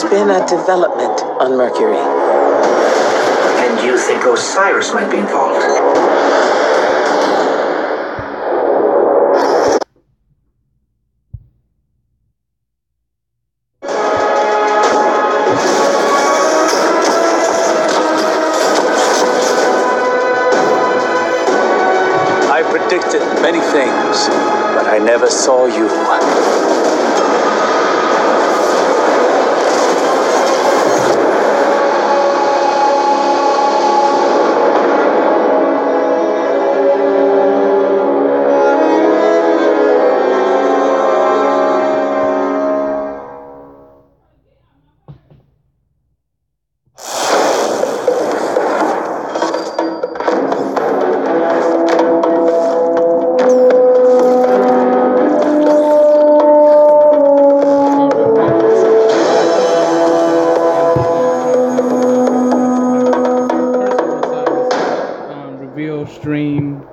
There's been a development on Mercury. And you think Osiris might be involved? I predicted many things, but I never saw you. Stream,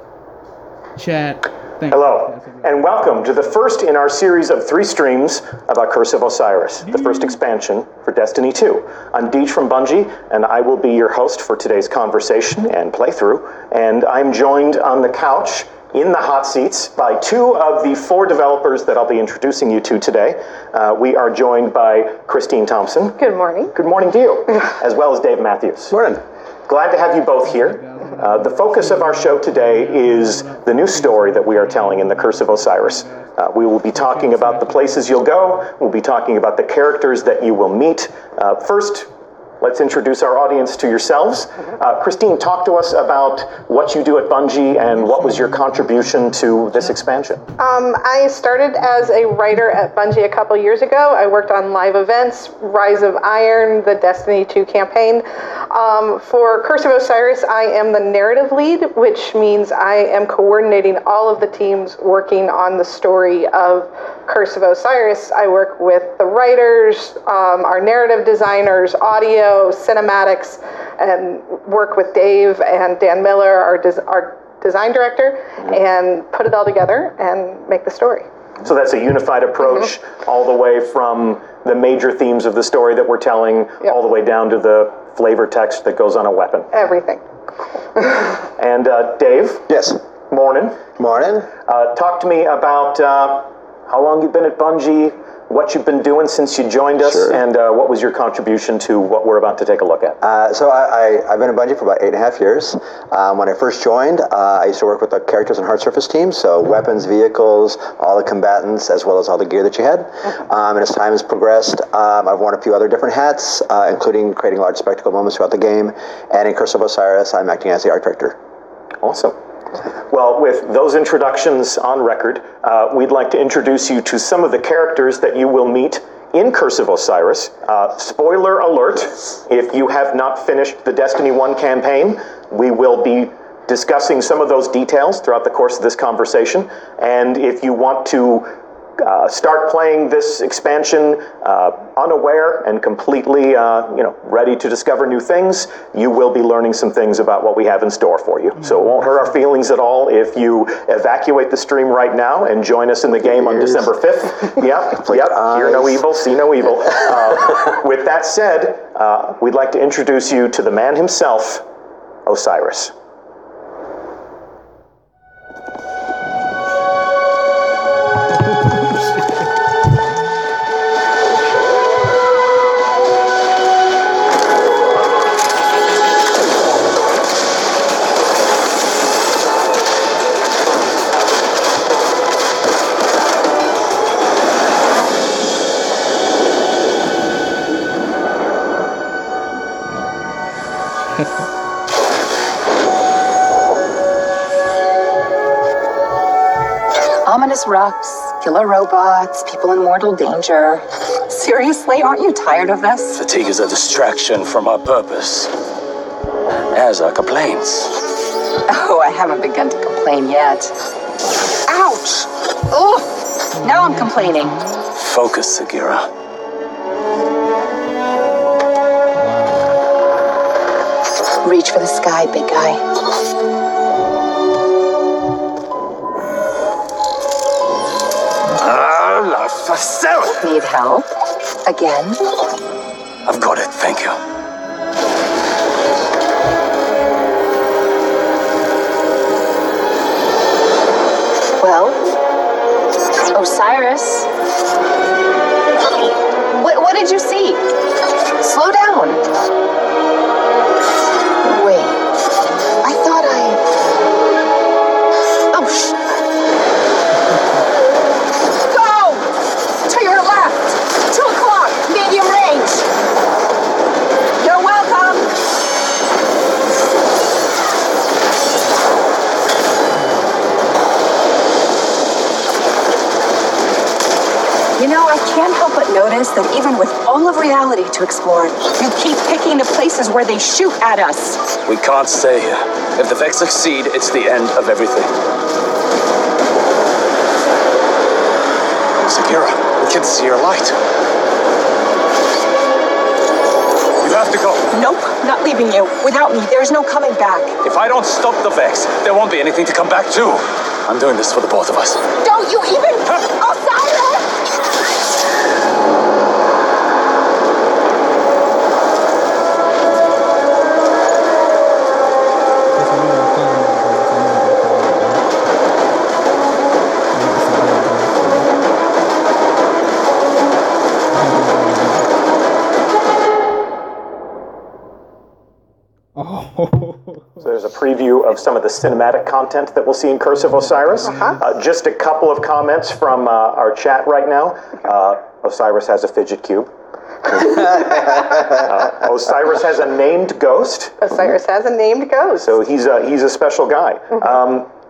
chat. Hello, and welcome to the first in our series of 3 streams about Curse of Osiris, the first expansion for Destiny 2. I'm Deej from Bungie, and I will be your host for today's conversation and playthrough, and I'm joined on the couch in the hot seats by 2 of the 4 developers that I'll be introducing you to today. We are joined by Christine Thompson. Good morning. Good morning to you, as well as Dave Matthews. Morning. Glad to have you both here. The focus of our show today is the new story that we are telling in the Curse of Osiris. We will be talking about the places you'll go. We'll be talking about the characters that you will meet. First, let's introduce our audience to yourselves. Christine, talk to us about what you do at Bungie and what was your contribution to this expansion. I started as a writer at Bungie a couple years ago. I worked on live events, Rise of Iron, the Destiny 2 campaign. For Curse of Osiris, I am the narrative lead, which means I am coordinating all of the teams working on the story of Curse of Osiris. I work with the writers, our narrative designers, audio, cinematics, and work with Dave and Dan Miller, our design director, and put it all together and make the story. So that's a unified approach all the way from the major themes of the story that we're telling all the way down to the flavor text that goes on a weapon. Everything. And Dave? Yes. Morning. Morning. Talk to me about how long you've been at Bungie, what you've been doing since you joined us, and what was your contribution to what we're about to take a look at. So I've been at Bungie for about 8.5 years. When I first joined, I used to work with the characters and hard surface teams, so weapons, vehicles, all the combatants, as well as all the gear that you had. And as time has progressed, I've worn a few other different hats, including creating large spectacle moments throughout the game. And in Curse of Osiris, I'm acting as the art director. Awesome. Well, with those introductions on record, we'd like to introduce you to some of the characters that you will meet in Curse of Osiris. Spoiler alert, if you have not finished the Destiny 1 campaign, we will be discussing some of those details throughout the course of this conversation. And if you want to start playing this expansion unaware and completely ready to discover new things, you will be learning some things about what we have in store for you. So it won't hurt our feelings at all if you evacuate the stream right now and join us in the game on December 5th. Yep. Hear no evil, see no evil. With that said, we'd like to introduce you to the man himself, Osiris. Ominous rocks, killer robots, people in mortal danger. Seriously, aren't you tired of this? Fatigue is a distraction from our purpose, as are complaints. Oh, I haven't begun to complain yet. Ouch! Ugh! Now I'm complaining. Focus, Sagira. Reach for the sky, big guy. La facility. Need help? Again? I've got it, thank you. Well, Osiris. What did you see? Slow down. Wait. I thought Oh, Go! To your left! 2 o'clock, medium range. You're welcome. You know, I can't help but notice that even with all of reality to explore, you keep picking the places where they shoot at us. We can't stay here. If the Vex succeed, it's the end of everything. Sakira, we can see your light. You have to go. Nope, not leaving you. Without me, there's no coming back. If I don't stop the Vex, there won't be anything to come back to. I'm doing this for the both of us. Don't you even... Osiris! So there's a preview of some of the cinematic content that we'll see in Curse of Osiris. Just a couple of comments from our chat right now. Osiris has a fidget cube. Osiris has a named ghost. Osiris has a named ghost. So he's a special guy.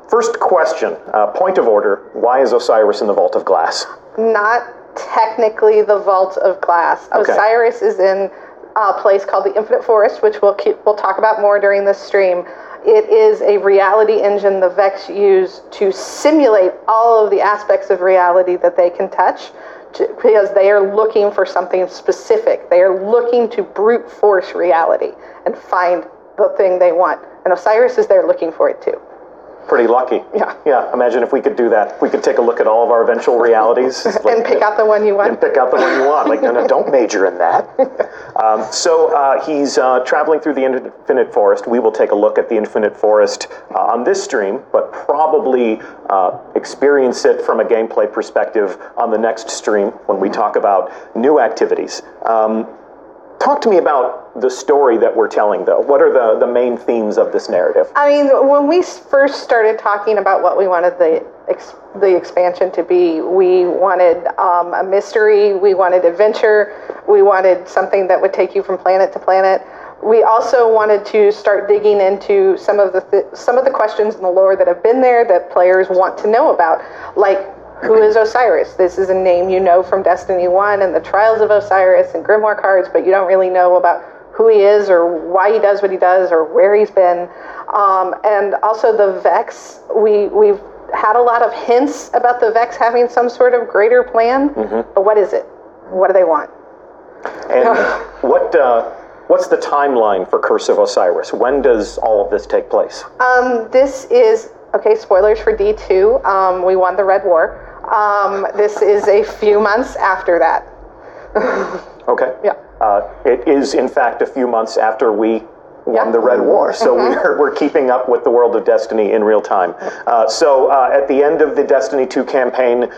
First question, point of order, why is Osiris in the Vault of Glass? Not technically the Vault of Glass. Okay. Osiris is in a place called the Infinite Forest, which we'll talk about more during this stream. It is a reality engine the Vex use to simulate all of the aspects of reality that they can touch, because they are looking for something specific. They are looking to brute force reality and find the thing they want. And Osiris is there looking for it too. Pretty lucky. Yeah, imagine if we could do that. We could take a look at all of our eventual realities. And pick out the one you want. And pick out the one you want. Like, no, don't major in that. So he's traveling through the Infinite Forest. We will take a look at the Infinite Forest on this stream, but probably experience it from a gameplay perspective on the next stream when we talk about new activities. Talk to me about the story that we're telling, though. What are the main themes of this narrative? I mean, when we first started talking about what we wanted the expansion to be, we wanted a mystery, we wanted adventure, we wanted something that would take you from planet to planet. We also wanted to start digging into some of the questions in the lore that have been there that players want to know about, like, who is Osiris? This is a name you know from Destiny 1 and the Trials of Osiris and Grimoire cards, but you don't really know about who he is or why he does what he does or where he's been. And also the Vex, we've had a lot of hints about the Vex having some sort of greater plan, but what is it? What do they want? And what's the timeline for Curse of Osiris? When does all of this take place? This is, okay, spoilers for D2. We won the Red War. This is a few months after that. Okay. Yeah. It is, in fact, a few months after we won the Red War. So we're keeping up with the world of Destiny in real time. So at the end of the Destiny 2 campaign,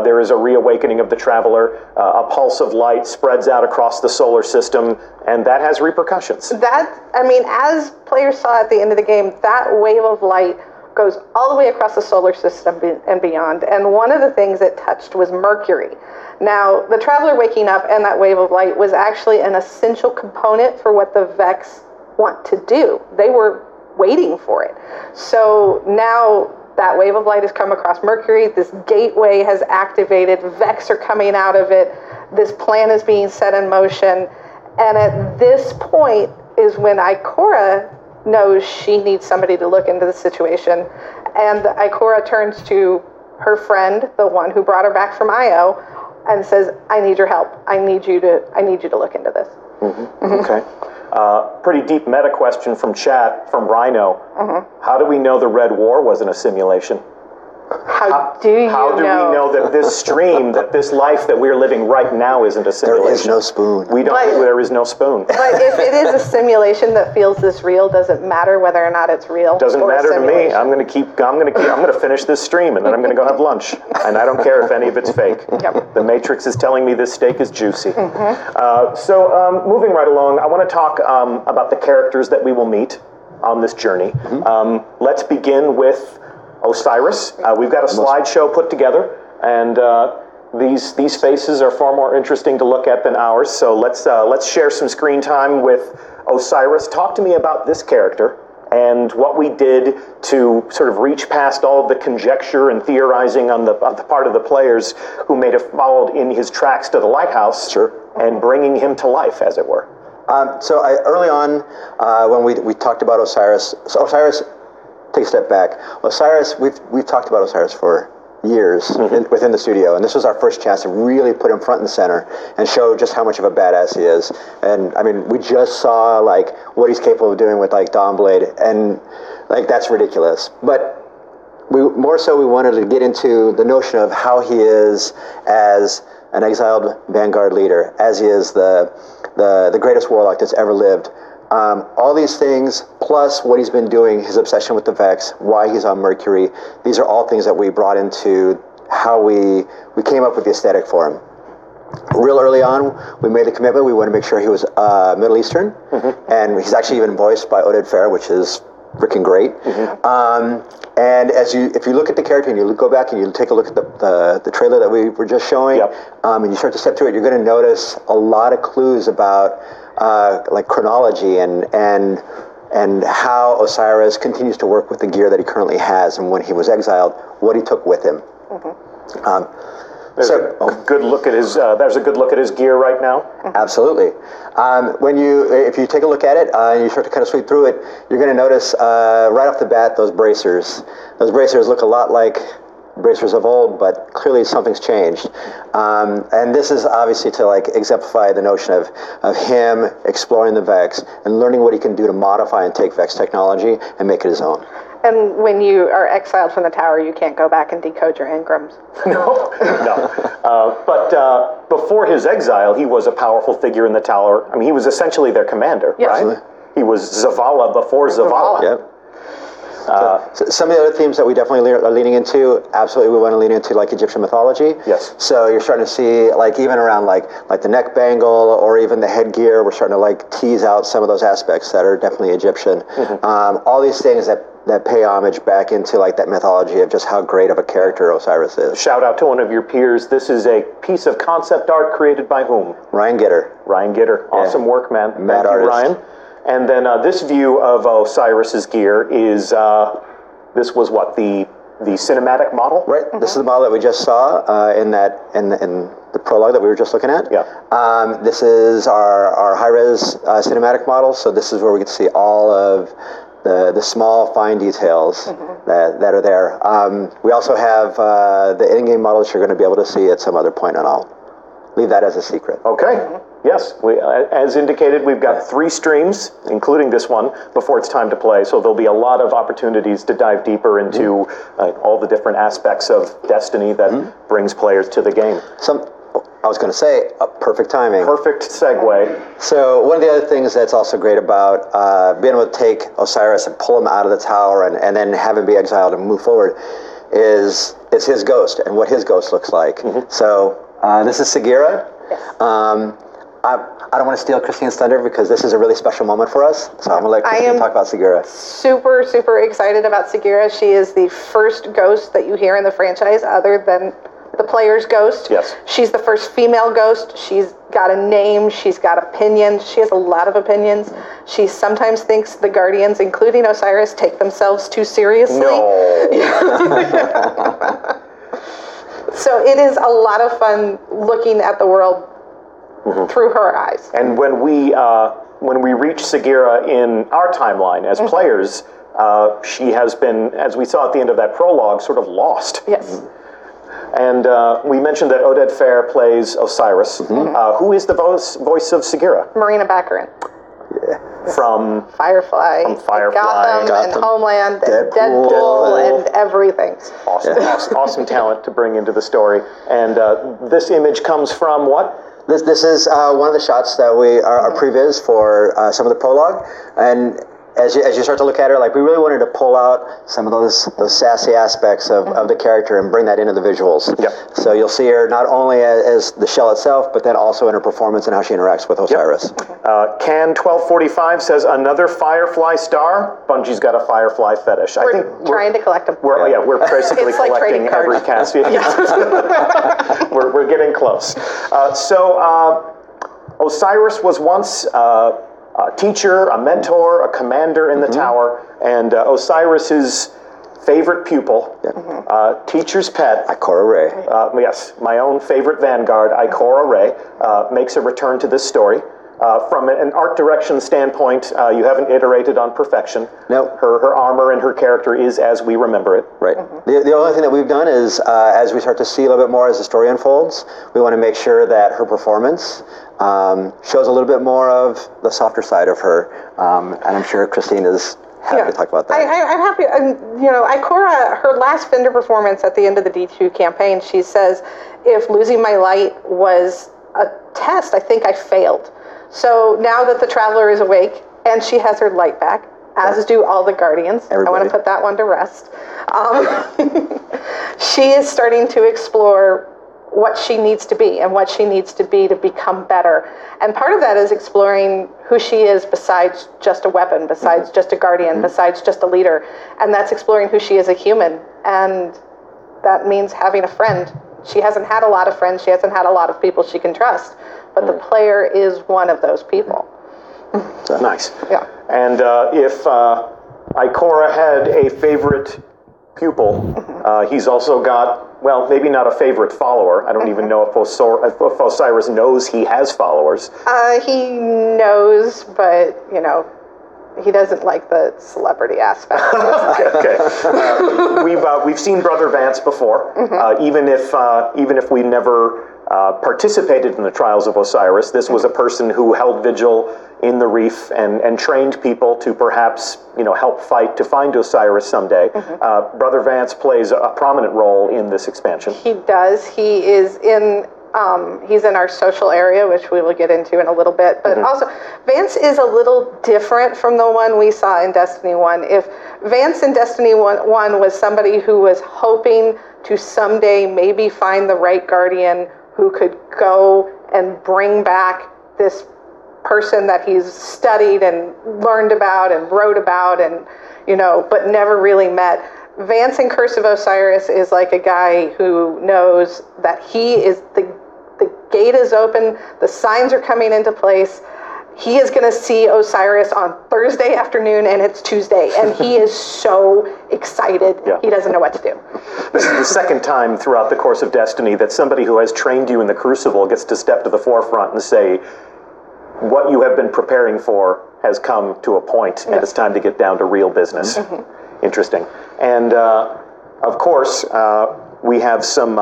there is a reawakening of the Traveler. A pulse of light spreads out across the solar system, and that has repercussions. As players saw at the end of the game, that wave of light goes all the way across the solar system and beyond. And one of the things it touched was Mercury. Now, the Traveler waking up and that wave of light was actually an essential component for what the Vex want to do. They were waiting for it. So now that wave of light has come across Mercury, this gateway has activated, Vex are coming out of it, this plan is being set in motion, and at this point is when Ikora knows she needs somebody to look into the situation, and Ikora turns to her friend, the one who brought her back from Io, and says, I need your help. I need you to look into this. Okay. Pretty deep meta question from chat, from Rhino. How do we know the Red War wasn't a simulation? How do you How do we know that this stream, that this life that we're living right now isn't a simulation? There is no spoon. We don't. There is no spoon. But if it is a simulation that feels this real, does it matter whether or not it's real? Doesn't matter to me. I'm going to finish this stream, and then I'm going to go have lunch, and I don't care if any of it's fake. Yep. The Matrix is telling me this steak is juicy. So moving right along, I want to talk about the characters that we will meet on this journey. Let's begin with Osiris. We've got a slideshow put together, and these faces are far more interesting to look at than ours. So let's share some screen time with Osiris. Talk to me about this character and what we did to sort of reach past all of the conjecture and theorizing on the part of the players who may have followed in his tracks to the lighthouse, and bringing him to life, as it were. Early on, when we talked about Osiris, take a step back. Osiris, we've talked about Osiris for years within the studio, and this was our first chance to really put him front and center and show just how much of a badass he is. And I mean, we just saw like what he's capable of doing with like Dawnblade, and like that's ridiculous. But we wanted to get into the notion of how he is as an exiled Vanguard leader, as he is the greatest warlock that's ever lived. All these things, plus what he's been doing, his obsession with the Vex, why he's on Mercury, these are all things that we brought into how we came up with the aesthetic for him. Real early on, we made the commitment. We wanted to make sure he was Middle Eastern, and he's actually even voiced by Oded Fehr, which is freaking great. And if you look at the character and you go back and you take a look at the trailer that we were just showing, and you start to step through it, you're going to notice a lot of clues about like chronology and how Osiris continues to work with the gear that he currently has, and when he was exiled, what he took with him. There's a good look at his gear right now. Absolutely. If you take a look at it and you start to kind of sweep through it, you're going to notice right off the bat those bracers. Those bracers look a lot like bracers of old, but clearly something's changed. And this is obviously to like exemplify the notion of him exploring the Vex and learning what he can do to modify and take Vex technology and make it his own. And when you are exiled from the tower, you can't go back and decode your engrams. No. But before his exile, he was a powerful figure in the tower. I mean, he was essentially their commander, right? Absolutely. He was Zavala before Zavala. Yep. So some of the other themes that we definitely are leaning into, absolutely we want to lean into like Egyptian mythology. Yes. So you're starting to see like even around like the neck bangle or even the headgear, we're starting to like tease out some of those aspects that are definitely Egyptian. All these things that pay homage back into like that mythology of just how great of a character Osiris is. Shout out to one of your peers. This is a piece of concept art created by whom? Ryan Gitter. Awesome work, man. Mad Thank you, artist. Ryan. And then this view of Osiris's gear is, this was what, the cinematic model? Right. This is the model that we just saw in the prologue that we were just looking at. Yeah. This is our high-res cinematic model, so this is where we get to see all of the small, fine details that are there. We also have the in-game model that you're going to be able to see at some other point, and I'll leave that as a secret. Okay. Yes. As indicated, we've got 3 streams, including this one, before it's time to play. So there'll be a lot of opportunities to dive deeper into all the different aspects of Destiny that brings players to the game. I was going to say, perfect timing. Perfect segue. So one of the other things that's also great about being able to take Osiris and pull him out of the tower and then have him be exiled and move forward is his ghost and what his ghost looks like. So this is Sagira. I don't want to steal Christine's thunder because this is a really special moment for us. So I'm going to let Christine talk about Sagira. Super, super excited about Sagira. She is the first ghost that you hear in the franchise other than the player's ghost. Yes. She's the first female ghost. She's got a name. She's got opinions. She has a lot of opinions. She sometimes thinks the Guardians, including Osiris, take themselves too seriously. No. So it is a lot of fun looking at the world through her eyes. And when we reach Sagira in our timeline as players, she has been, as we saw at the end of that prologue, sort of lost. Yes. And we mentioned that Oded Fehr plays Osiris. Who is the voice of Sagira? Marina Baccarin. Yeah. from Firefly, From Firefly, and Gotham, and Homeland, and Deadpool, and everything. awesome talent to bring into the story. And this image comes from what? This is one of the shots that we are previs for some of the prologue, and as you start to look at her, like we really wanted to pull out some of those sassy aspects of the character and bring that into the visuals. Yep. So you'll see her not only as the shell itself, but then also in her performance and how she interacts with Osiris. Yep. Can 1245 says another Firefly star. Bungie's got a Firefly fetish. I think We're trying to collect them. We're basically It's like collecting trading every cards. cast. We're getting close. So Osiris was once a teacher, a mentor, a commander in the tower, and Osiris's favorite pupil, teacher's pet, Ikora Ray. yes, my own favorite vanguard, Ikora Ray, makes a return to this story. From an art direction standpoint, you haven't iterated on perfection. Nope. Her armor and her character is as we remember it. Right. The only thing that we've done is, as we start to see a little bit more as the story unfolds, we want to make sure that her performance shows a little bit more of the softer side of her. And I'm sure Christine is happy to talk about that. I'm happy. Ikora, her last Fender performance at the end of the D2 campaign, she says, if losing my light was a test, I think I failed. So now that the Traveler is awake and she has her light back, as do all the Guardians, I want to put that one to rest. She is starting to explore what she needs to be and what she needs to be to become better. And part of that is exploring who she is besides just a weapon, besides just a Guardian, besides just a leader. And that's exploring who she is a human. And that means having a friend. She hasn't had a lot of friends. She hasn't had a lot of people she can trust. But the player is one of those people. Nice. Yeah. And if Ikora had a favorite pupil, he's also got, well, maybe not a favorite follower. I don't even know if Osiris knows he has followers. He knows, but, he doesn't like the celebrity aspect. Okay. We've seen Brother Vance before. Even if we never participated in the trials of Osiris, this was a person who held vigil in the reef and trained people to perhaps help fight to find Osiris someday. Brother Vance plays a prominent role in this expansion. He does. He is in. He's in our social area, which we will get into in a little bit. But also, Vance is a little different from the one we saw in Destiny 1. If Vance in Destiny 1 was somebody who was hoping to someday maybe find the right Guardian who could go and bring back this person that he's studied and learned about and wrote about and, but never really met. Vance in Curse of Osiris is like a guy who knows that he is the gate is open, the signs are coming into place. He is going to see Osiris on Thursday afternoon, and it's Tuesday, and he is so excited. He doesn't know what to do. This is the second time throughout the course of Destiny that somebody who has trained you in the Crucible gets to step to the forefront and say, what you have been preparing for has come to a point, and it's time to get down to real business. Interesting. And, of course, we have some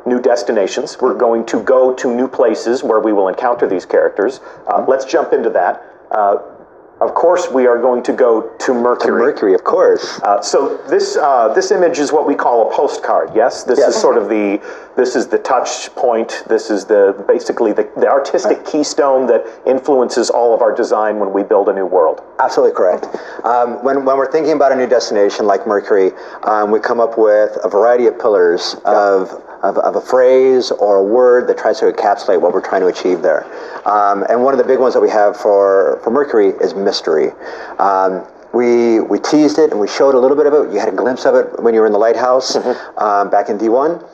new destinations. We're going to go to new places where we will encounter these characters. Let's jump into that. Of course, we are going to go to Mercury. To Mercury, of course. So this image is what we call a postcard. Yes, this is sort of the touch point. This is basically the artistic keystone that influences all of our design when we build a new world. Absolutely correct. When we're thinking about a new destination like Mercury, we come up with a variety of pillars of a phrase or a word that tries to encapsulate what we're trying to achieve there. And one of the big ones that we have for Mercury is mystery. We teased it and we showed a little bit of it. You had a glimpse of it when you were in the lighthouse back in D1.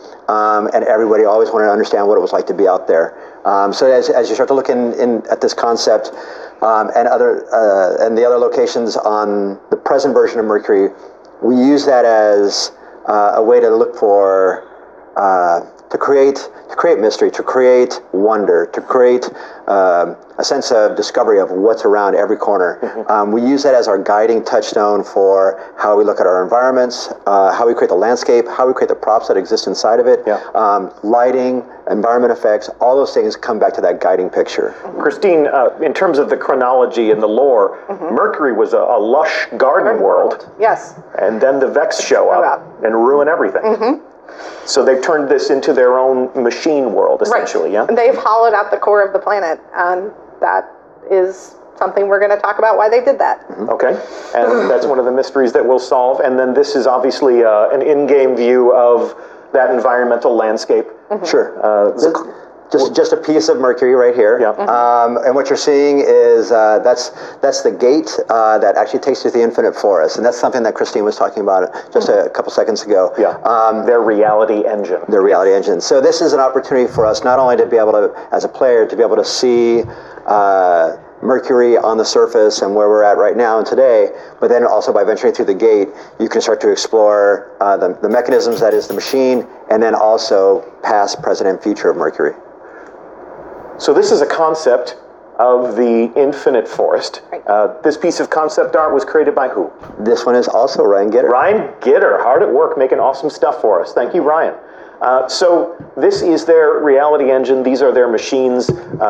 And everybody always wanted to understand what it was like to be out there. So as you start to look in at this concept and the other locations on the present version of Mercury, we use that as a way to look for to create mystery, to create wonder, to create a sense of discovery of what's around every corner. We use that as our guiding touchstone for how we look at our environments, how we create the landscape, how we create the props that exist inside of it, lighting, environment effects, all those things come back to that guiding picture. Christine, in terms of the chronology and the lore, Mercury was a lush garden world. Yes. And then the Vex show up and ruin everything. So they've turned this into their own machine world, essentially, yeah? They've hollowed out the core of the planet, and that is something we're going to talk about why they did that. Okay, and that's one of the mysteries that we'll solve. And then this is obviously an in-game view of that environmental landscape. Sure. Just a piece of Mercury right here. And what you're seeing is that's the gate that actually takes you to the infinite forest, and that's something that Christine was talking about just a couple seconds ago. Their reality engine. Their reality engine. So this is an opportunity for us not only to be able to, as a player, to be able to see Mercury on the surface and where we're at right now and today, but then also by venturing through the gate, you can start to explore the mechanisms that is the machine, and then also past, present, and future of Mercury. So this is a concept of the infinite forest. This piece of concept art was created by who? This one is also Ryan Gitter. Ryan Gitter, hard at work making awesome stuff for us. Thank you, Ryan. So this is their reality engine. These are their machines.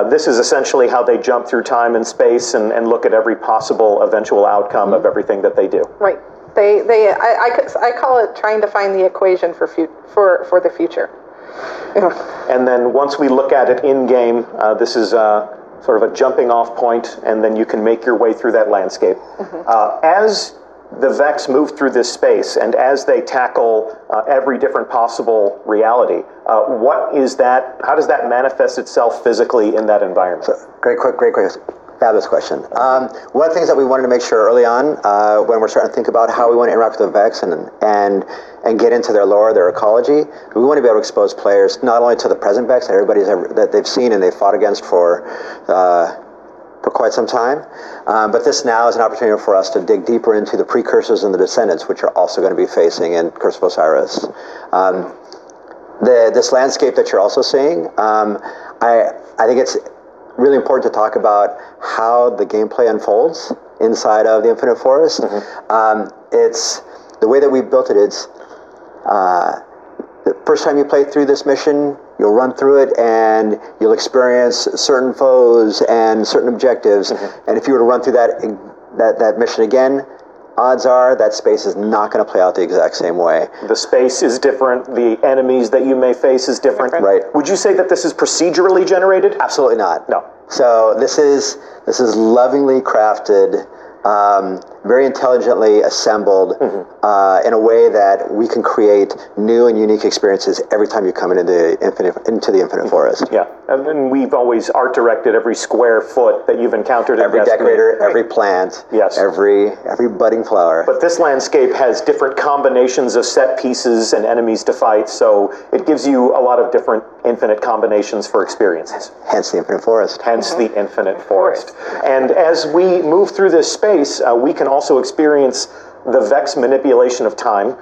This is essentially how they jump through time and space and look at every possible eventual outcome of everything that they do. Right. I call it trying to find the equation for the future. And then once we look at it in-game, this is sort of a jumping off point, and then you can make your way through that landscape. As the Vex move through this space, and as they tackle every different possible reality, what is that? How does that manifest itself physically in that environment? So, great question. Fabulous question. One of the things that we wanted to make sure early on, when we're starting to think about how we want to interact with the Vex and get into their lore, their ecology, we want to be able to expose players not only to the present Vex that they've seen and they've fought against for quite some time, but this now is an opportunity for us to dig deeper into the precursors and the descendants, which are also going to be facing in Curse of Osiris. This landscape that you're also seeing, I think it's really important to talk about how the gameplay unfolds inside of the Infinite Forest. It's the way that we built it. It's the first time you play through this mission, you'll run through it and you'll experience certain foes and certain objectives. And if you were to run through that mission again, odds are that space is not going to play out the exact same way. The space is different. The enemies that you may face is different. Right. Would you say that this is procedurally generated? Absolutely not. No. So this is lovingly crafted, very intelligently assembled in a way that we can create new and unique experiences every time you come into the Infinite Forest. Yeah, and we've always art directed every square foot that you've encountered. Every decorator, every plant, yes, every budding flower. But this landscape has different combinations of set pieces and enemies to fight, so it gives you a lot of different infinite combinations for experiences. Hence the Infinite Forest. Hence the Infinite Forest. And as we move through this space, we can also experience the Vex manipulation of time.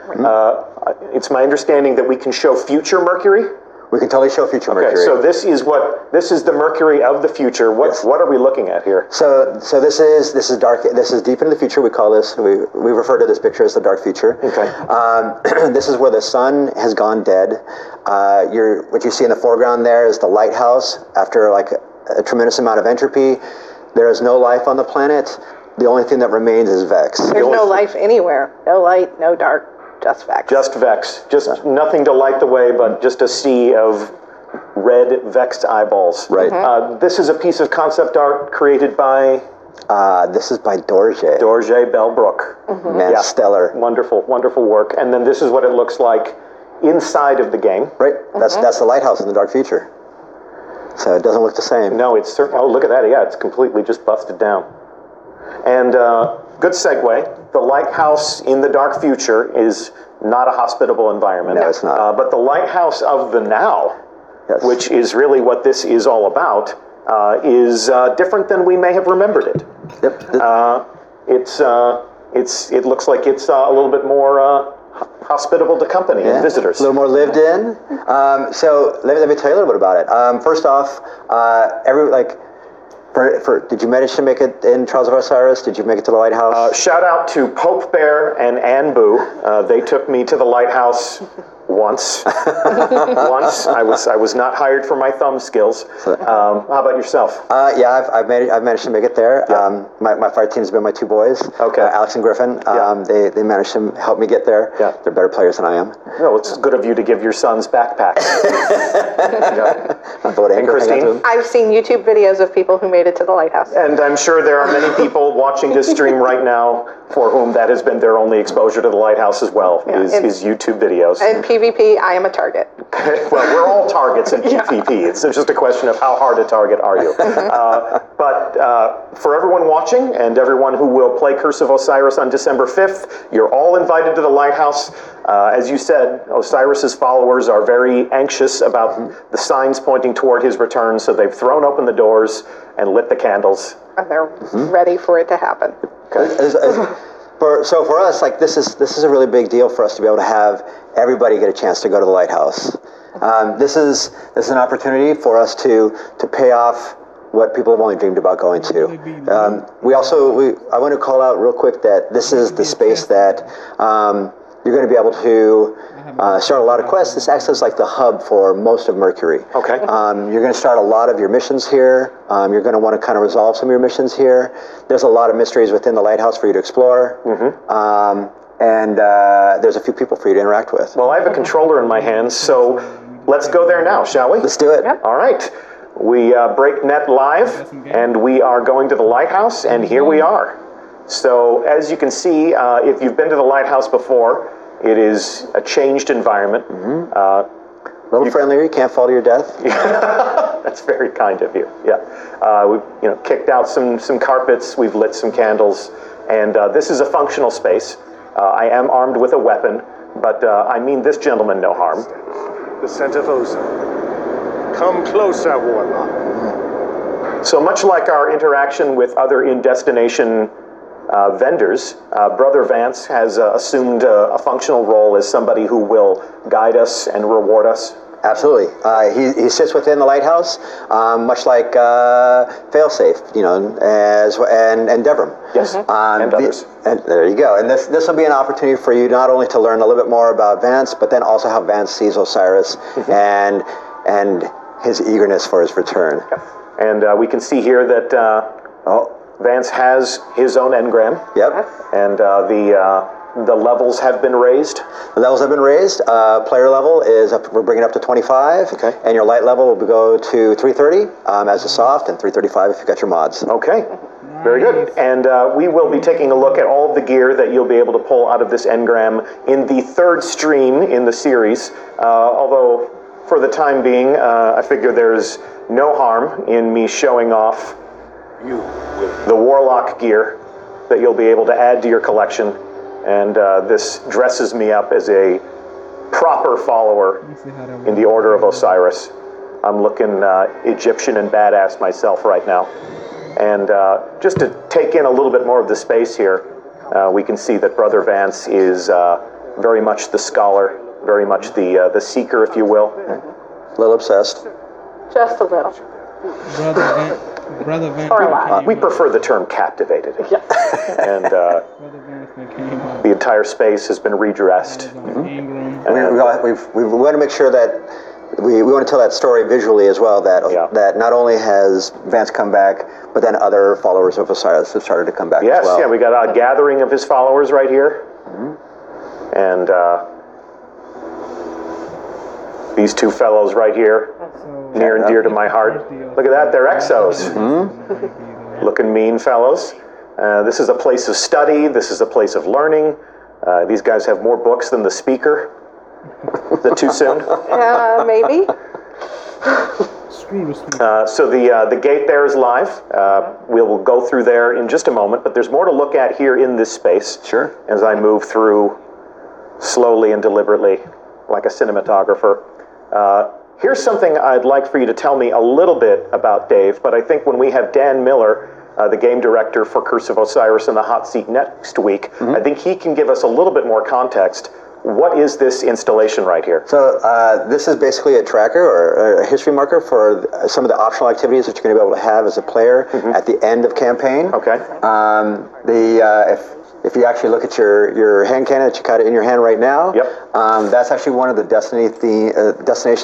It's my understanding that we can show future Mercury. We can totally show future Mercury. So this is the Mercury of the future. What are we looking at here? So this is dark. This is deep into the future. We call this. We refer to this picture as the dark future. Okay. This is where the sun has gone dead. What you see in the foreground there is the lighthouse. After like a tremendous amount of entropy, there is no life on the planet. The only thing that remains is Vex. There's no life anywhere. No light, no dark, just Vex. Just Vex. Just nothing to light the way, but just a sea of red vexed eyeballs. Right. This is a piece of concept art created by... this is by Dorje. Dorje Bellbrook. Man, stellar. Wonderful, wonderful work. And then this is what it looks like inside of the game. Right. That's the lighthouse in the dark future. So it doesn't look the same. No, it's certainly... Oh, look at that. Yeah, it's completely just busted down. And good segue, the lighthouse in the dark future is not a hospitable environment. No, it's not. But the lighthouse of the now, yes, which is really what this is all about, is different than we may have remembered it. Yep. It looks like it's a little bit more hospitable to company and visitors. A little more lived in. So let me tell you a little bit about it. First off, did you manage to make it in Trials of Osiris? Did you make it to the lighthouse? Shout out to Pope Bear and Ann Boo. They took me to the lighthouse once. I was not hired for my thumb skills. How about yourself? Yeah, I've managed to make it there. Yeah. My fire team's been my two boys. Okay. Alex and Griffin. They managed to help me get there. Yeah. They're better players than I am. No, it's good of you to give your sons backpacks. And Christine? I've seen YouTube videos of people who made it to the lighthouse. And I'm sure there are many people watching this stream right now for whom that has been their only exposure to the lighthouse as well, is YouTube videos. And PvP, I am a target. Well, we're all targets in PvP. It's just a question of how hard a target are you. But for everyone watching and everyone who will play Curse of Osiris on December 5th, you're all invited to the lighthouse. As you said, Osiris's followers are very anxious about the signs pointing toward his return, so they've thrown open the doors and lit the candles. And they're ready for it to happen. So for us, like this is a really big deal for us to be able to have everybody get a chance to go to the lighthouse. This is an opportunity for us to pay off what people have only dreamed about going to. I want to call out real quick that this is the space that you're going to be able to start a lot of quests. This acts as like the hub for most of Mercury. Okay. You're going to start a lot of your missions here. You're going to want to kind of resolve some of your missions here. There's a lot of mysteries within the lighthouse for you to explore. And there's a few people for you to interact with. Well, I have a controller in my hands, so let's go there now, shall we? Let's do it. All right. We break net live, and we are going to the lighthouse, and here we are. So, as you can see, if you've been to the lighthouse before, it is a changed environment. A little friendlier. You can't fall to your death. That's very kind of you. Yeah, we've kicked out some carpets. We've lit some candles, and this is a functional space. I am armed with a weapon, but I mean this gentleman no harm. The scent of ozone. Come closer, Warlock. So much like our interaction with other in-destination vendors, Brother Vance has assumed a functional role as somebody who will guide us and reward us. Absolutely. He sits within the lighthouse, much like Failsafe, and Devram. Yes, and others. And there you go. And this will be an opportunity for you not only to learn a little bit more about Vance, but then also how Vance sees Osiris and his eagerness for his return. And we can see here that Vance has his own engram. Yep. And the levels have been raised. The levels have been raised. Player level is up. We're bringing it up to 25. Okay. And your light level will go to 330 as a soft, and 335 if you got your mods. Okay. Very good. And we will be taking a look at all of the gear that you'll be able to pull out of this engram in the third stream in the series. Although, for the time being, I figure there's no harm in me showing off the Warlock gear that you'll be able to add to your collection. And this dresses me up as a proper follower in the Order of Osiris. I'm looking Egyptian and badass myself right now. And just to take in a little bit more of the space here, we can see that Brother Vance is very much the scholar, very much the seeker, if you will. A little obsessed. Just a little. Brother Vance. Or a lot. We prefer the term captivated. Yes. And the entire space has been redressed. We want to make sure that we want to tell that story visually as well, that not only has Vance come back, but then other followers of Osiris have started to come back as well. Yes, we got a gathering of his followers right here. And these two fellows right here, near and dear to my heart. Look at that, they're exos. Looking mean fellows. This is a place of study. This is a place of learning. These guys have more books than the speaker. Is that too soon? Maybe. So the gate there is live. We will go through there in just a moment, but there's more to look at here in this space. Sure. As I move through slowly and deliberately, like a cinematographer. Here's something I'd like for you to tell me a little bit about Dave, but I think when we have Dan Miller, the game director for Curse of Osiris, in the hot seat next week, I think he can give us a little bit more context What is this installation right here? So this is basically a tracker or a history marker for some of the optional activities that you're going to be able to have as a player at the end of campaign. Okay. If you actually look at your hand cannon that you got in your hand right now, Yep. That's actually one of the destination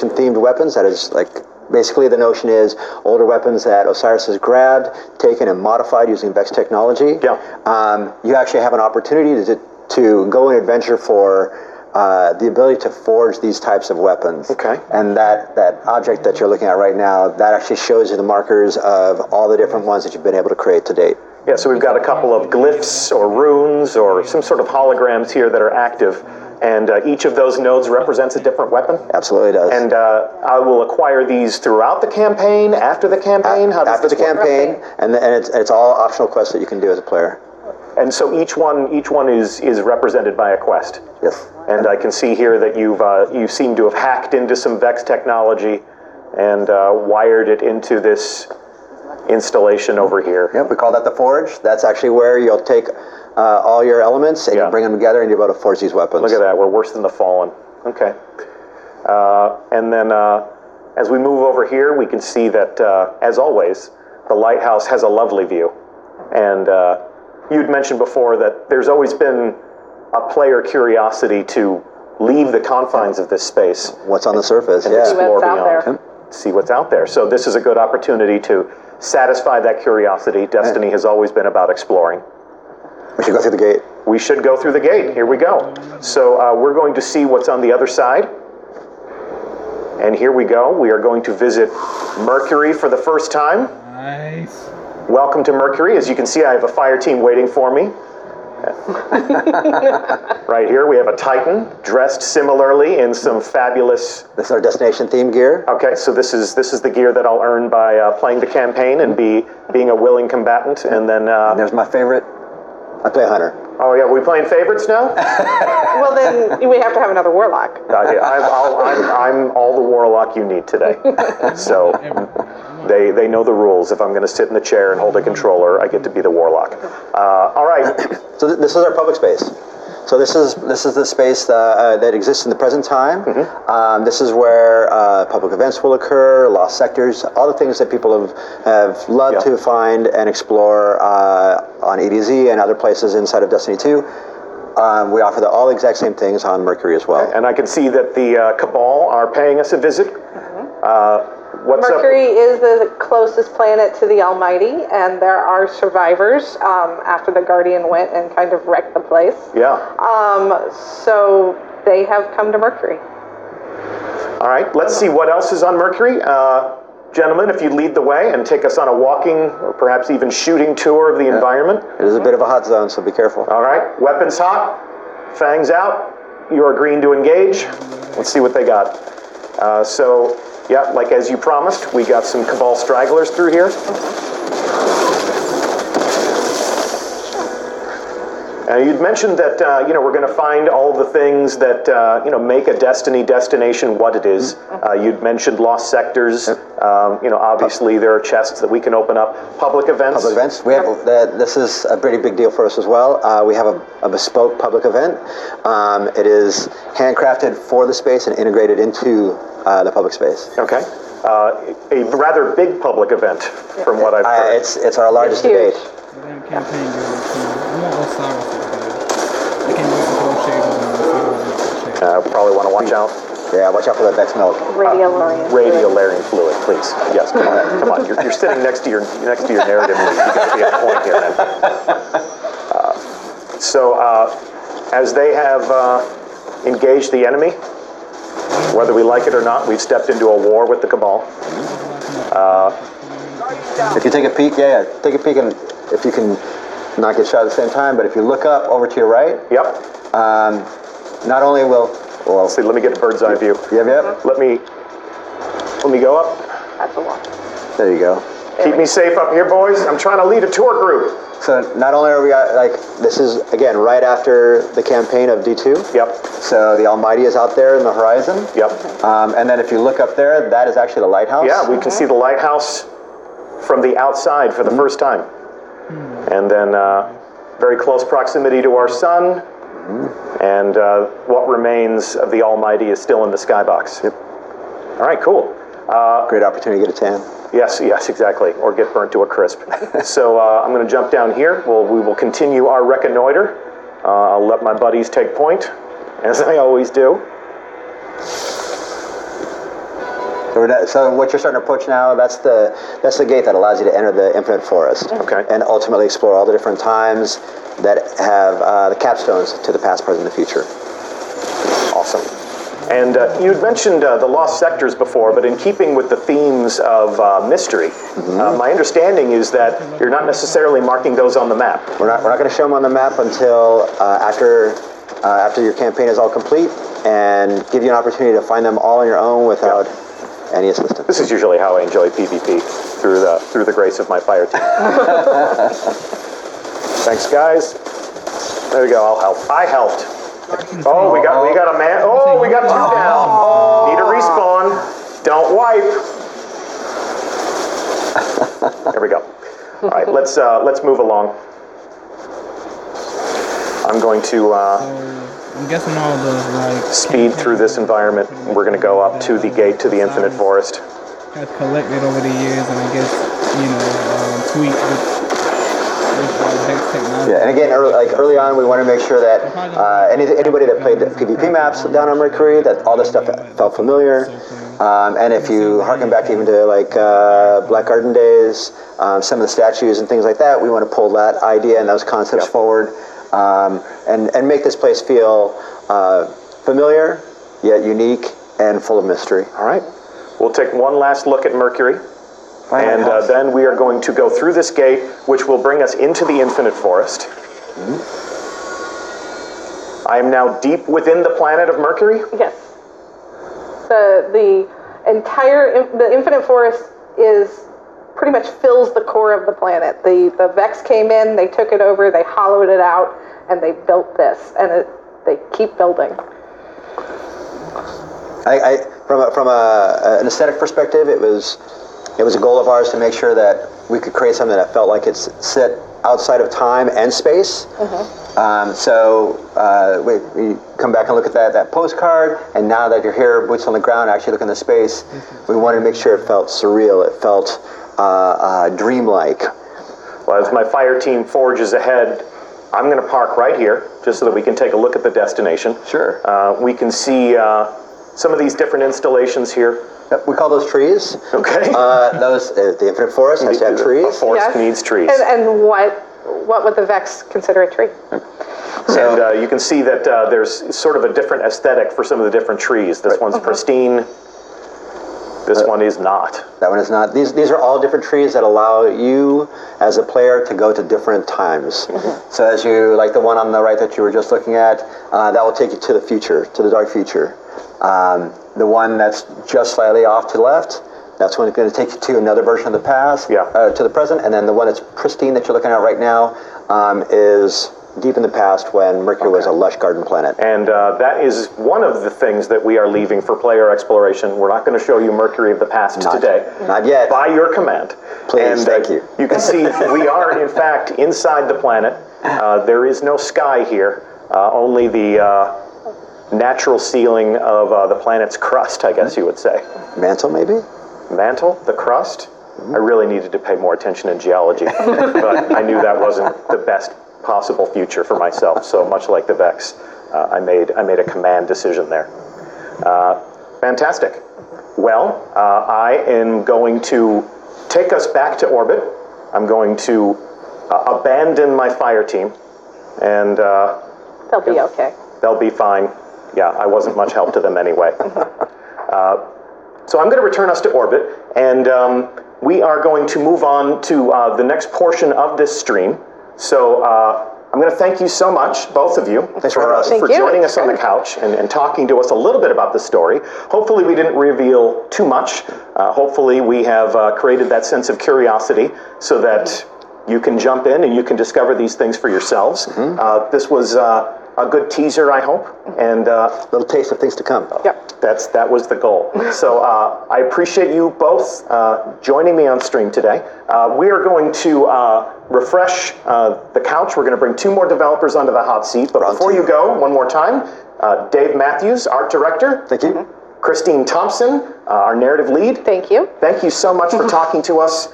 themed weapons. That is like basically the notion is older weapons that Osiris has grabbed, taken, and modified using Vex technology. Yeah. You actually have an opportunity to go and adventure for the ability to forge these types of weapons. Okay. And that object that you're looking at right now, that actually shows you the markers of all the different ones that you've been able to create to date. Yeah, so we've got a couple of glyphs or runes or some sort of holograms here that are active, and each of those nodes represents a different weapon. Absolutely does. And I will acquire these throughout the campaign, after the campaign? How does after the this work? campaign, and it's all optional quests that you can do as a player. And so each one is represented by a quest. Yes. And I can see here that you seem to have hacked into some Vex technology and wired it into this installation over here. Yep, we call that the Forge. That's actually where you'll take all your elements and you bring them together and you're able to forge these weapons. Look at that, we're worse than the Fallen. Okay. And then as we move over here, we can see that, as always, the lighthouse has a lovely view. And you'd mentioned before that there's always been a player curiosity to leave the confines of this space. What's on the surface, and yeah. explore See what's out beyond. See what's out there. So this is a good opportunity to satisfy that curiosity. Destiny has always been about exploring. We should go through the gate. We should go through the gate. Here we go. So we're going to see what's on the other side. And here we go. We are going to visit Mercury for the first time. Nice. Welcome to Mercury. As you can see, I have a fire team waiting for me. Right here, we have a Titan dressed similarly in some fabulous... This is our destination theme gear. Okay, so this is the gear that I'll earn by playing the campaign and being a willing combatant, and then... And there's my favorite. I play a hunter. Oh yeah, are we playing favorites now? Well, then we have to have another warlock. I'm all the warlock you need today. So they know the rules. If I'm going to sit in the chair and hold a controller, I get to be the warlock. All right. So this is our public space. So this is the space that exists in the present time. This is where public events will occur, lost sectors, all the things that people have loved to find and explore on EDZ and other places inside of Destiny 2. We offer all the exact same things on Mercury as well. And I can see that the Cabal are paying us a visit. Mercury is the closest planet to the Almighty, and there are survivors after the Guardian went and kind of wrecked the place. Yeah. So they have come to Mercury. All right, let's see what else is on Mercury. Gentlemen, if you'd lead the way and take us on a walking or perhaps even shooting tour of the environment. It is a bit of a hot zone, so be careful. All right, weapons hot, fangs out. You are green to engage. Let's see what they got. Yeah, like as you promised, we got some Cabal stragglers through here. You'd mentioned that we're going to find all the things that make a Destiny destination what it is. You'd mentioned lost sectors. Obviously there are chests that we can open up. Public events. Public events. We have this is a pretty big deal for us as well. We have a bespoke public event. It is handcrafted for the space and integrated into the public space. Okay. A rather big public event, from what I've heard. It's our largest to date. Campaign girl, I want Osiris to do. I can't wait to throw shades on them. Probably want to watch out. Yeah, watch out for that Vex milk. Radiolarian fluid, please. Yes, come on. You're sitting next to your narrative. You got to be at point here, man. As they have engaged the enemy, whether we like it or not, we've stepped into a war with the Cabal. If you take a peek, take a peek, and if you can not get shot at the same time, but if you look up over to your right, not only will... Well, see, let me get a bird's eye view. Yep. Let me go up. That's a lot. There you go. Keep me safe up here, boys. I'm trying to lead a tour group. So not only are we this is again right after the campaign of D2. Yep. So the Almighty is out there in the horizon. Yep. And then if you look up there, that is actually the lighthouse. Yeah, we can see the lighthouse from the outside for the first time. And then very close proximity to our sun. And what remains of the Almighty is still in the skybox. Yep. All right, cool. Great opportunity to get a tan. Yes, exactly. Or get burnt to a crisp. So I'm going to jump down here. We will continue our reconnoiter. I'll let my buddies take point, as I always do. So what you're starting to approach now, that's the gate that allows you to enter the Infinite Forest. Okay. And ultimately explore all the different times that have the capstones to the past, present, and the future. Awesome. And you'd mentioned the lost sectors before, but in keeping with the themes of mystery, my understanding is that you're not necessarily marking those on the map. We're not going to show them on the map until after your campaign is all complete, and give you an opportunity to find them all on your own without any assistance. This is usually how I enjoy PvP, through the grace of my fire team. Thanks, guys. There we go. I'll help. I helped. Oh, we got a man. Oh, we got two down. Need a respawn. Don't wipe. There we go. All right, let's move along. I'm going to I'm guessing all the speed through this environment. We're going to go up to the gate to the Infinite Forest. Has collected over the years, and I guess tweaked with Vex technology. Yeah, and again, early on, we want to make sure that anybody that played the PvP maps down on Mercury, that all this stuff felt familiar. And if you harken back even to Black Garden days, some of the statues and things like that, we want to pull that idea and those concepts forward, and make this place feel familiar, yet unique and full of mystery. All right. We'll take one last look at Mercury. And then we are going to go through this gate, which will bring us into the Infinite Forest. I am now deep within the planet of Mercury. Yes. The Infinite Forest pretty much fills the core of the planet. The Vex came in, they took it over, they hollowed it out, and they built this, and they keep building. From an aesthetic perspective, it was a goal of ours to make sure that we could create something that felt like it's set outside of time and space. So we come back and look at that postcard, and now that you're here, boots on the ground, actually looking at space, we wanted to make sure it felt surreal, it felt dreamlike. Well, as my fire team forges ahead, I'm going to park right here, just so that we can take a look at the destination. Sure. We can see some of these different installations here. We call those trees. Okay. The Infinite Forest has to have trees. A forest needs trees. And what would the Vex consider a tree? So, and you can see that there's sort of a different aesthetic for some of the different trees. This one's pristine. This one is not. That one is not. These are all different trees that allow you, as a player, to go to different times. So as you, like the one on the right that you were just looking at, that will take you to the future, to the dark future. The one that's just slightly off to the left, that's when it's going to take you to another version of the past, to the present, and then the one that's pristine that you're looking at right now is deep in the past when Mercury was a lush garden planet. And that is one of the things that we are leaving for player exploration. We're not going to show you Mercury of the past today. Not yet. By your command. Please, thank you. You can see we are, in fact, inside the planet. There is no sky here, only the natural sealing of the planet's crust, I guess you would say. Mantle, maybe? Mantle? The crust? I really needed to pay more attention in geology, but I knew that wasn't the best possible future for myself. So much like the Vex, I made a command decision there. Fantastic. Well, I am going to take us back to orbit. I'm going to abandon my fire team, and they'll be okay. They'll be fine. Yeah, I wasn't much help to them anyway. So I'm going to return us to orbit, and we are going to move on to the next portion of this stream. So I'm going to thank you so much, both of you, for joining us on the couch and talking to us a little bit about the story. Hopefully we didn't reveal too much. Hopefully we have created that sense of curiosity so that you can jump in and you can discover these things for yourselves. This was a good teaser, I hope, and Little taste of things to come. Yep. that was the goal. So I appreciate you both joining me on stream today. We are going to refresh the couch. We're going to bring 2 more developers onto the hot seat. But before you go, one more time, Dave Matthews, art director. Thank you. Christine Thompson, our narrative lead. Thank you. Thank you so much for talking to us.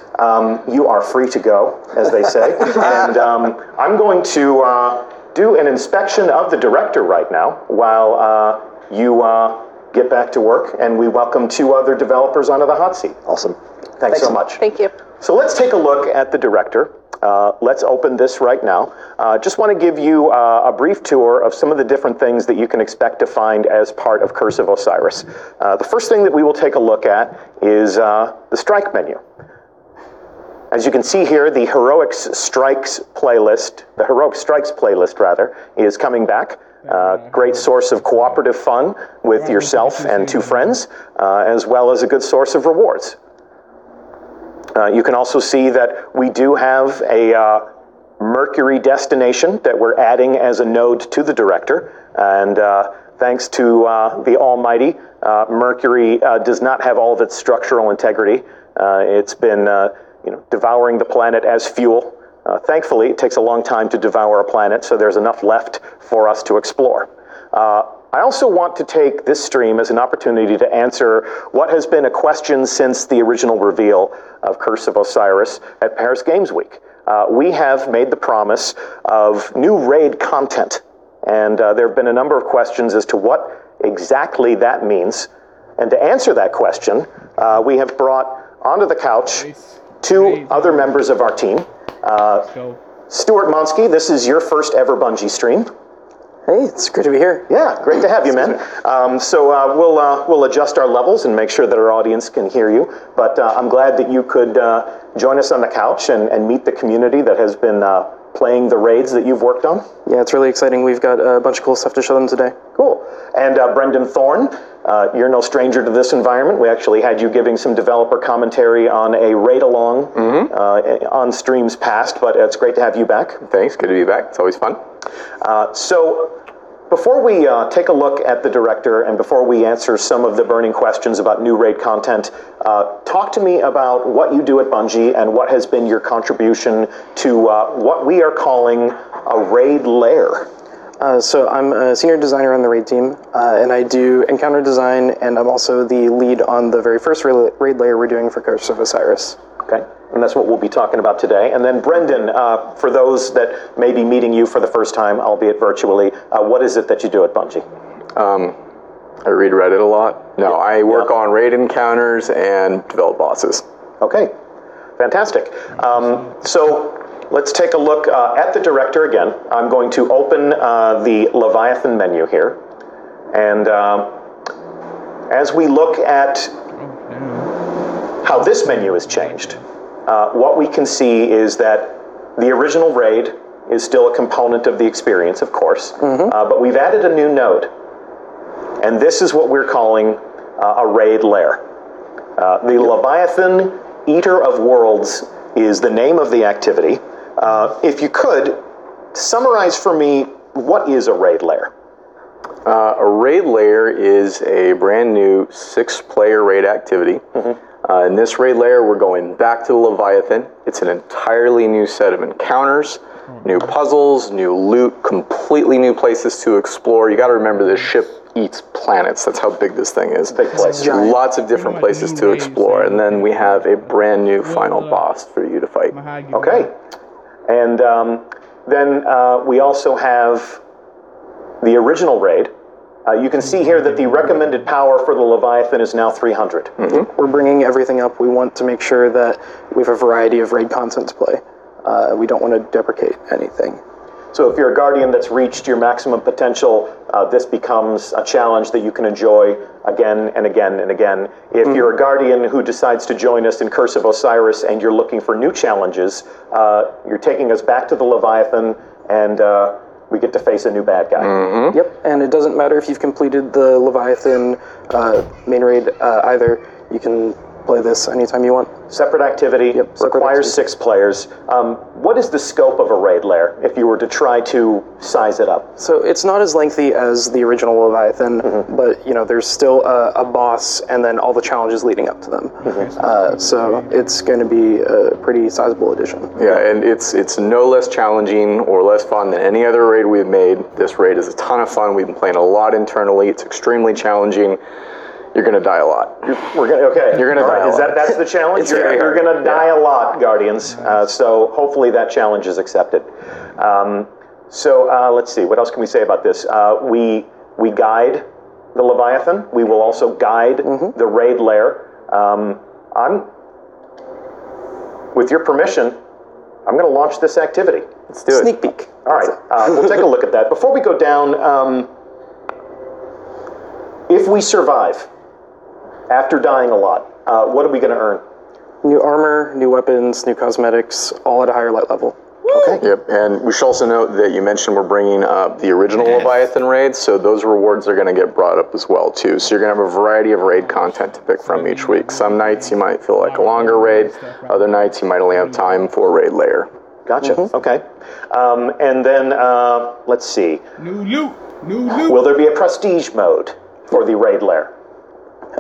You are free to go, as they say. And I'm going to do an inspection of the director right now while you get back to work, and we welcome 2 other developers onto the hot seat. Awesome. Thanks so much. Thank you. So let's take a look at the director. Let's open this right now. Just want to give you a brief tour of some of the different things that you can expect to find as part of Curse of Osiris. The first thing that we will take a look at is the strike menu. As you can see here, the Heroic Strikes playlist, is coming back. Great source of cooperative fun with yourself and 2 friends, as well as a good source of rewards. You can also see that we do have a Mercury destination that we're adding as a node to the director, and thanks to the almighty, Mercury does not have all of its structural integrity. It's been devouring the planet as fuel. Thankfully, it takes a long time to devour a planet, so there's enough left for us to explore. I also want to take this stream as an opportunity to answer what has been a question since the original reveal of Curse of Osiris at Paris Games Week. We have made the promise of new raid content, and there have been a number of questions as to what exactly that means. And to answer that question, we have brought onto the couch 2 other members of our team. Stuart Monsky, this is your first ever Bungie stream. Hey, it's great to be here. Yeah, great to have you, man. So we'll adjust our levels and make sure that our audience can hear you. But I'm glad that you could join us on the couch and meet the community that has been playing the raids that you've worked on. Yeah, it's really exciting. We've got a bunch of cool stuff to show them today. Cool. And Brendan Thorne, you're no stranger to this environment. We actually had you giving some developer commentary on a raid-along on streams past, but it's great to have you back. Thanks, good to be back. It's always fun. So before we take a look at the director and before we answer some of the burning questions about new raid content, talk to me about what you do at Bungie and what has been your contribution to what we are calling a raid lair. So I'm a senior designer on the raid team, and I do encounter design, and I'm also the lead on the very first raid layer we're doing for Curse of Osiris. Okay, and that's what we'll be talking about today. And then Brendan, for those that may be meeting you for the first time, albeit virtually, what is it that you do at Bungie? I read Reddit a lot. No, I work on raid encounters and develop bosses. Okay, fantastic. So let's take a look at the director again. I'm going to open the Leviathan menu here. And as we look at how this menu has changed, what we can see is that the original raid is still a component of the experience, of course, but we've added a new node. And this is what we're calling a raid lair. The Leviathan Eater of Worlds is the name of the activity. If you could, summarize for me, what is a raid lair? A raid lair is a brand new 6-player raid activity. In this raid lair, we're going back to the Leviathan. It's an entirely new set of encounters, new puzzles, new loot, completely new places to explore. You got to remember this ship eats planets. That's how big this thing is. Big place. Lots of different places to explore. And then we have a brand new final boss for you to fight. Okay. And then we also have the original raid. You can see here that the recommended power for the Leviathan is now 300. We're bringing everything up. We want to make sure that we have a variety of raid content to play. We don't want to deprecate anything. So if you're a Guardian that's reached your maximum potential, this becomes a challenge that you can enjoy again and again and again. If you're a Guardian who decides to join us in Curse of Osiris and you're looking for new challenges, you're taking us back to the Leviathan, and we get to face a new bad guy. Yep, and it doesn't matter if you've completed the Leviathan main raid either. You can play this anytime you want. Separate activity, Yep, separate requires activity. 6 players. What is the scope of a raid lair if you were to try to size it up? So it's not as lengthy as the original Leviathan, but there's still a boss and then all the challenges leading up to them. So it's going to be a pretty sizable addition. Yeah, and it's no less challenging or less fun than any other raid we've made. This raid is a ton of fun. We've been playing a lot internally. It's extremely challenging. You're going to die a lot. You're going to die a lot. That's the challenge? You're going to die a lot, Guardians. So hopefully that challenge is accepted. Let's see. What else can we say about this? We guide the Leviathan. We will also guide the raid lair. With your permission, I'm going to launch this activity. Let's do it. Sneak peek. All right. We'll take a look at that. Before we go down, if we survive after dying a lot, what are we going to earn? New armor, new weapons, new cosmetics, all at a higher light level. Okay. Yep, and we should also note that you mentioned we're bringing up the original Leviathan raids, so those rewards are going to get brought up as well, too. So you're going to have a variety of raid content to pick from each week. Some nights you might feel like a longer raid, other nights you might only have time for raid layer. Gotcha. Okay. And then, let's see. New loot. Will there be a prestige mode for the raid lair?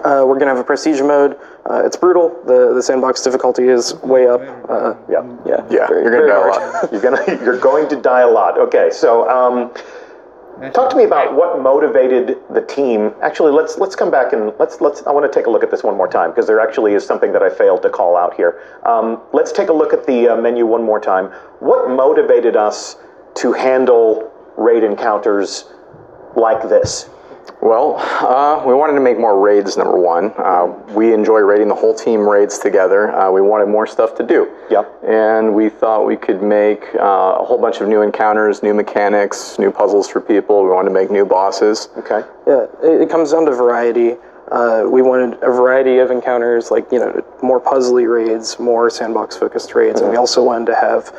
We're going to have a prestige mode. It's brutal. The sandbox difficulty is way up. Yeah. You're going to die a lot. You're going to die a lot. Okay. So, talk to me about what motivated the team. Actually, let's come back and let's. I want to take a look at this one more time because there actually is something that I failed to call out here. Let's take a look at the menu one more time. What motivated us to handle raid encounters like this? Well, we wanted to make more raids, number one. We enjoy raiding the whole team raids together. We wanted more stuff to do. Yep. And we thought we could make a whole bunch of new encounters, new mechanics, new puzzles for people. We wanted to make new bosses. Okay. Yeah, it comes down to variety. We wanted a variety of encounters, like, more puzzly raids, more sandbox-focused raids, and we also wanted to have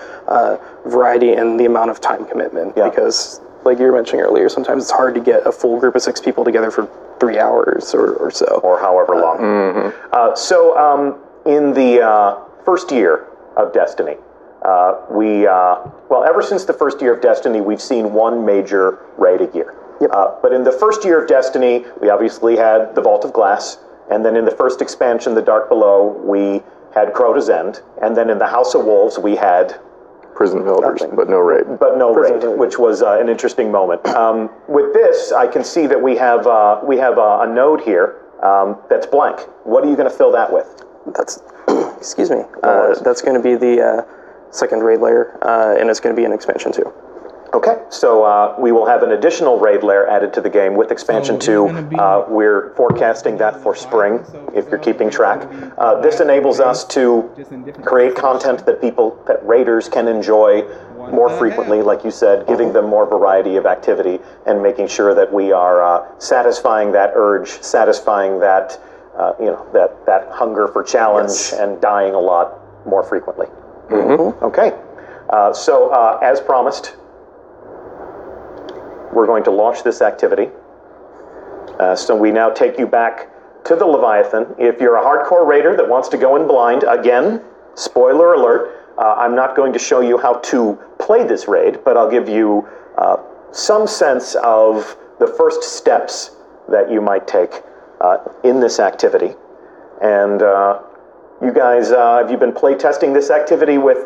variety in the amount of time commitment, because, like you were mentioning earlier, sometimes it's hard to get a full group of 6 people together for 3 hours or so. Or however long. In the first year of Destiny, ever since the first year of Destiny, we've seen one major raid a year. Yep. But in the first year of Destiny, we obviously had the Vault of Glass, and then in the first expansion, The Dark Below, we had Crota's End, and then in the House of Wolves, we had Prison Villagers, but no raid. Which was an interesting moment. With this, I can see that we have a node here that's blank. What are you going to fill that with? That's, excuse me, that's going to be the second raid layer, and it's going to be an expansion too. Okay, so we will have an additional raid layer added to the game with expansion 2. We're forecasting that for spring, if you're keeping track. This enables us to create content that raiders can enjoy more frequently, like you said, giving them more variety of activity and making sure that we are satisfying that urge, satisfying that that hunger for challenge and dying a lot more frequently. Okay, so as promised, we're going to launch this activity. So we now take you back to the Leviathan. If you're a hardcore raider that wants to go in blind, again, spoiler alert, I'm not going to show you how to play this raid, but I'll give you some sense of the first steps that you might take in this activity. And you guys, have you been play testing this activity with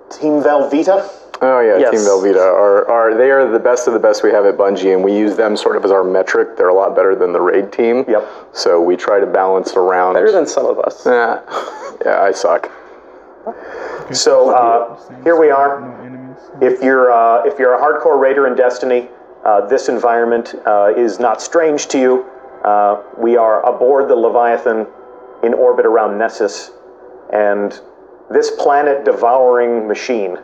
Team Velveeta? Oh yeah, Yes. Team Velveeta they are the best of the best we have at Bungie, and we use them sort of as our metric. They're a lot better than the raid team. Yep. So we try to balance around. Better than some of us. Yeah, I suck. So here we are. If you're a hardcore raider in Destiny, this environment is not strange to you. We are aboard the Leviathan in orbit around Nessus, and this planet-devouring machine,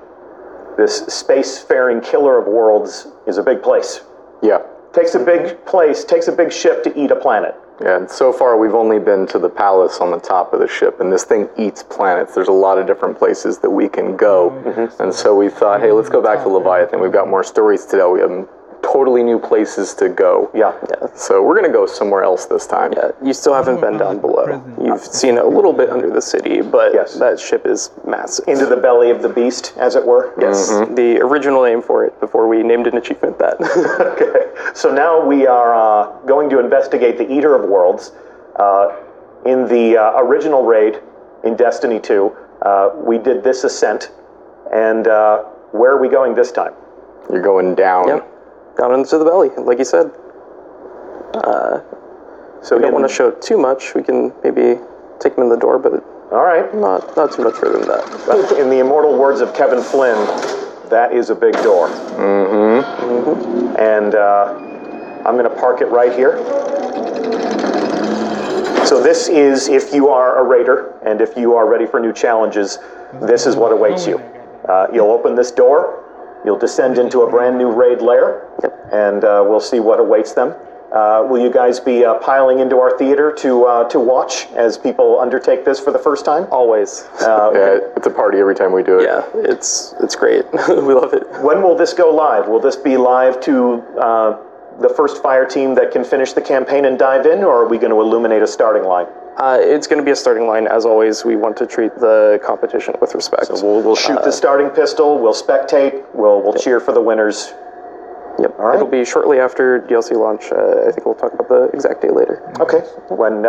this space-faring killer of worlds, is a big place. Yeah. Takes a big ship to eat a planet. Yeah, and so far we've only been to the palace on the top of the ship, and this thing eats planets. There's a lot of different places that we can go, and so we thought, hey, let's go back to Leviathan. We've got more stories to tell. We haven't totally new places to go. Yeah. So we're going to go somewhere else this time. Yeah, you still haven't been down below. You've seen a little bit under the city, but that ship is massive. Into the belly of the beast, as it were? Yes, the original name for it before we named an achievement that. Okay, so now we are going to investigate the Eater of Worlds. In the original raid in Destiny 2, we did this ascent, and where are we going this time? You're going down. Yep, down into the belly, like you said. So we don't want to show too much. We can maybe take them in the door, but all right, not too much further than that. In the immortal words of Kevin Flynn, that is a big door. And I'm going to park it right here. So this is if you are a raider, and if you are ready for new challenges, this is what awaits you. You'll open this door, you'll descend into a brand new raid lair, and we'll see what awaits them. Will you guys be piling into our theater to watch as people undertake this for the first time? Always. Yeah, it's a party every time we do it. Yeah, it's great. We love it. When will this go live? Will this be live to the first fire team that can finish the campaign and dive in, or are we going to illuminate a starting line? It's going to be a starting line. As always, we want to treat the competition with respect. So we'll shoot the starting pistol, we'll spectate, we'll cheer for the winners. Yep. All right. It'll be shortly after DLC launch. I think we'll talk about the exact date later. Okay. When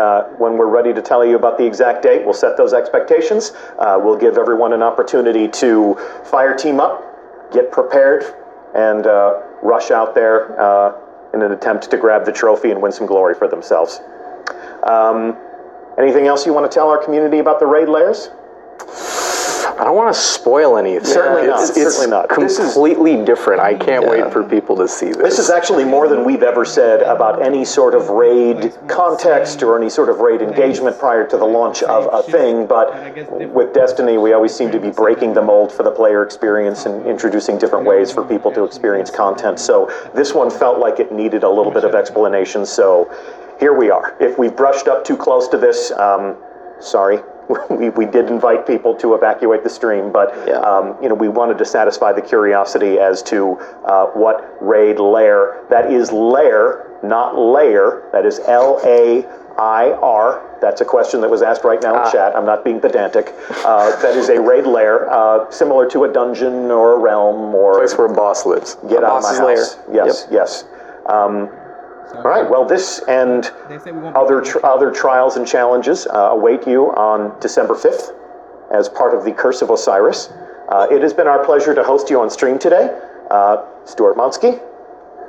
we're ready to tell you about the exact date, we'll set those expectations. We'll give everyone an opportunity to fire team up, get prepared, and rush out there in an attempt to grab the trophy and win some glory for themselves. Anything else you want to tell our community about the raid lairs? I don't want to spoil anything. Certainly not. It's completely different. I can't wait for people to see this. This is actually more than we've ever said about any sort of raid context or any sort of raid engagement prior to the launch of a thing, but with Destiny, we always seem to be breaking the mold for the player experience and introducing different ways for people to experience content. So this one felt like it needed a little bit of explanation, so here we are. If we've brushed up too close to this, sorry. We did invite people to evacuate the stream, but we wanted to satisfy the curiosity as to what raid lair. That is lair, not layer. That is L-A-I-R. That's a question that was asked right now in chat. I'm not being pedantic. That is a raid lair, similar to a dungeon or a realm or a place where a boss lives. Get out of my house. Yes, yes. All right, well, this and other trials and challenges await you on December 5th as part of the Curse of Osiris. It has been our pleasure to host you on stream today. Stuart Monsky,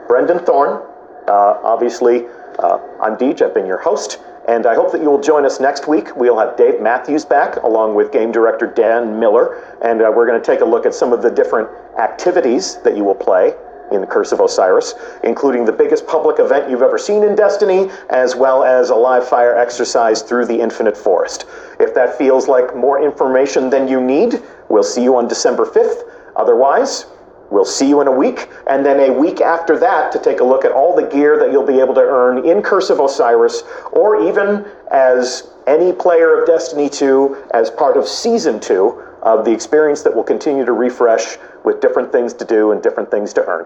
Brendan Thorne, obviously, I'm Deej, I've been your host, and I hope that you will join us next week. We'll have Dave Matthews back, along with game director Dan Miller, and we're going to take a look at some of the different activities that you will play in the Curse of Osiris, including the biggest public event you've ever seen in Destiny, as well as a live fire exercise through the Infinite Forest. If that feels like more information than you need, we'll see you on December 5th. Otherwise, we'll see you in a week, and then a week after that to take a look at all the gear that you'll be able to earn in Curse of Osiris, or even as any player of Destiny 2 as part of Season 2 of the experience that will continue to refresh with different things to do and different things to earn.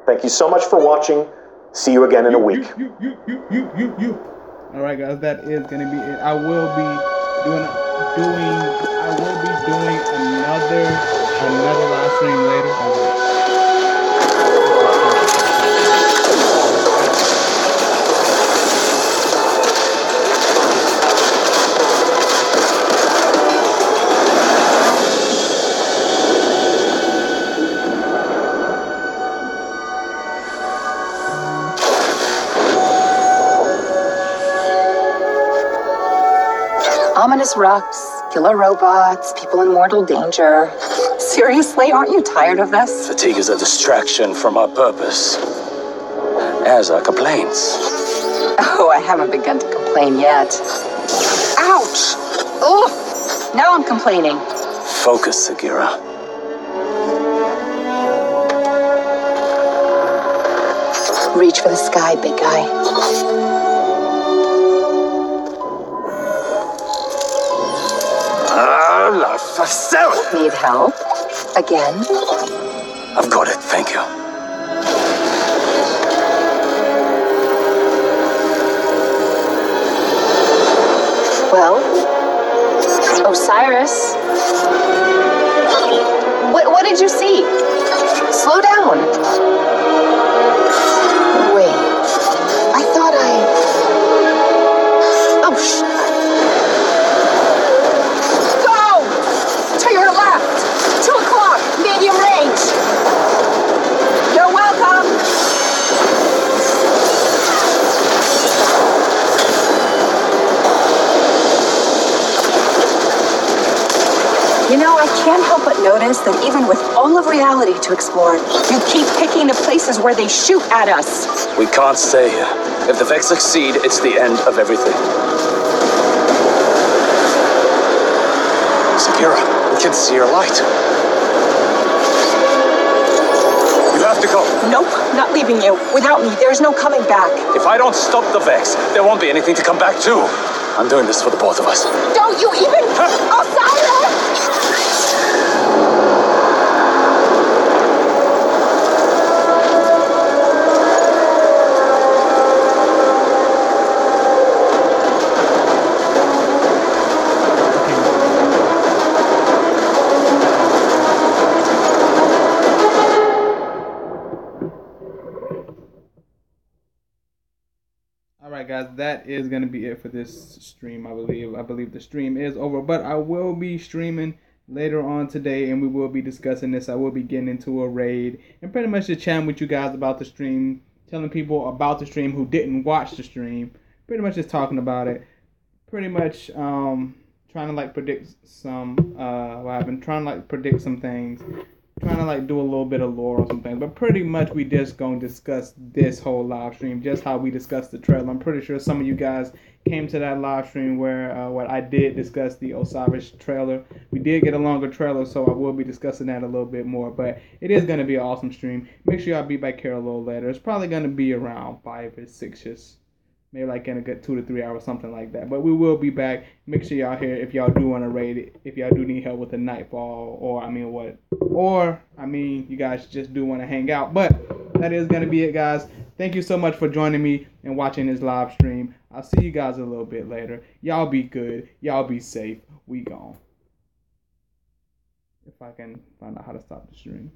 Thank you so much for watching. See you again in a week. All right, guys, that is going to be it. I will be doing another live stream later. Ominous rocks, killer robots, people in mortal danger. Seriously, aren't you tired of this? Fatigue is a distraction from our purpose. Azza complains. Oh, I haven't begun to complain yet. Ouch! Ugh! Now I'm complaining. Focus, Sagira. Reach for the sky, big guy. Need help? Again? I've got it, thank you. slow down. Wait. I thought Oh, Go! To your left. 2 o'clock. Medium range. You're welcome. You know, I can't help but notice that even with all of reality to explore, you keep picking the places where they shoot at us. We can't stay here. If the Vex succeed, it's the end of everything. Sakira, we can see your light. You have to go. Nope, not leaving you. Without me, there's no coming back. If I don't stop the Vex, there won't be anything to come back to. I'm doing this for the both of us. Don't you even... Osiris! Alright guys, that is going to be it for this stream, I believe. I believe the stream is over, but I will be streaming later on today, and we will be discussing this. I will be getting into a raid, and pretty much just chatting with you guys about the stream, telling people about the stream who didn't watch the stream, pretty much just talking about it, pretty much trying to like predict some, what happened, trying to like predict some things, trying to like do a little bit of lore or something, but pretty much we just gonna discuss this whole live stream, just how we discussed the trailer. I'm pretty sure some of you guys came to that live stream where what I did discuss the Osiris trailer. We did get a longer trailer, so I will be discussing that a little bit more, but it is gonna be an awesome stream. Make sure y'all be back here a little later. It's probably gonna be around 5 or 6, just maybe like in a good 2 to 3 hours, something like that. But we will be back. Make sure y'all here if y'all do want to raid it, if y'all do need help with the Nightfall, or you guys just do want to hang out. But that is going to be it, guys. Thank you so much for joining me and watching this live stream. I'll see you guys a little bit later. Y'all be good. Y'all be safe. We gone. If I can find out how to stop the stream.